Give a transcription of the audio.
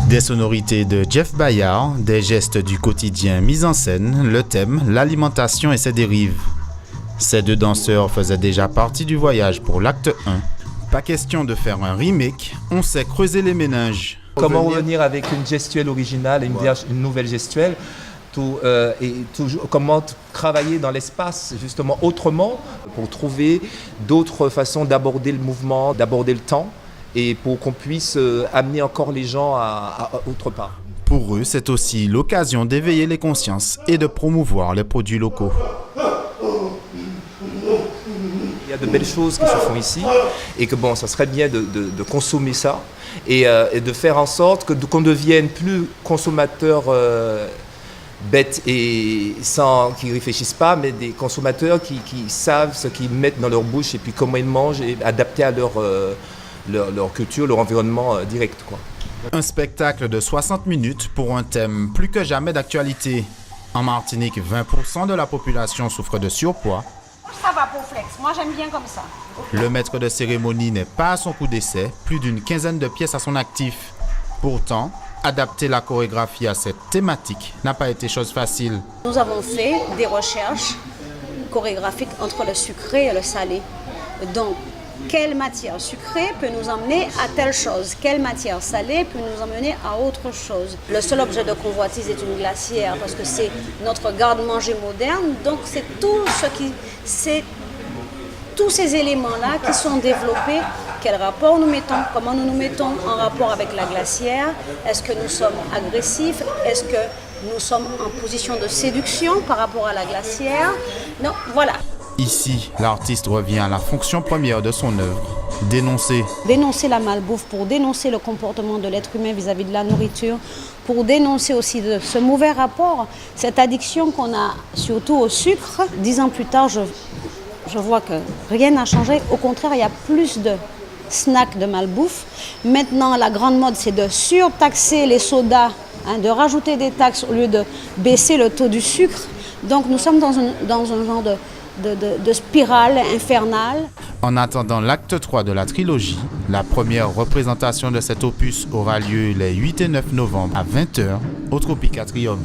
Des sonorités de Jeff Bayard, des gestes du quotidien mis en scène, le thème, l'alimentation et ses dérives. Ces deux danseurs faisaient déjà partie du voyage pour l'acte 1. Pas question de faire un remake, on sait creuser les méninges. Comment revenir avec une gestuelle originale et une nouvelle gestuelle comment travailler dans l'espace justement autrement pour trouver d'autres façons d'aborder le mouvement, d'aborder le temps et pour qu'on puisse amener encore les gens à autre part. Pour eux, c'est aussi l'occasion d'éveiller les consciences et de promouvoir les produits locaux. Il y a de belles choses qui se font ici et que ça serait bien de consommer ça et de faire en sorte qu'on devienne plus consommateurs bêtes et qui réfléchissent pas, mais des consommateurs qui savent ce qu'ils mettent dans leur bouche et puis comment ils mangent et adaptés à leur culture, leur environnement direct, quoi. Un spectacle de 60 minutes pour un thème plus que jamais d'actualité. En Martinique, 20% de la population souffre de surpoids. Ça va pour flex, moi j'aime bien comme ça. Le maître de cérémonie n'est pas à son coup d'essai, plus d'une quinzaine de pièces à son actif. Pourtant, adapter la chorégraphie à cette thématique n'a pas été chose facile. Nous avons fait des recherches chorégraphiques entre le sucré et le salé. Donc, quelle matière sucrée peut nous emmener à telle chose? Quelle matière salée peut nous emmener à autre chose? Le seul objet de convoitise est une glacière parce que c'est notre garde-manger moderne. Donc, c'est tous ces éléments-là qui sont développés. Quel rapport nous mettons? Comment nous nous mettons en rapport avec la glacière? Est-ce que nous sommes agressifs? Est-ce que nous sommes en position de séduction par rapport à la glacière? Non, voilà. Ici, l'artiste revient à la fonction première de son œuvre, dénoncer. Dénoncer la malbouffe, pour dénoncer le comportement de l'être humain vis-à-vis de la nourriture, pour dénoncer aussi ce mauvais rapport, cette addiction qu'on a surtout au sucre. 10 ans plus tard, je vois que rien n'a changé. Au contraire, il y a plus de snacks de malbouffe. Maintenant, la grande mode, c'est de surtaxer les sodas, de rajouter des taxes au lieu de baisser le taux du sucre. Donc nous sommes dans un genre de spirale infernale. En attendant l'acte 3 de la trilogie, la première représentation de cet opus aura lieu les 8 et 9 novembre à 20h au Tropicatrium.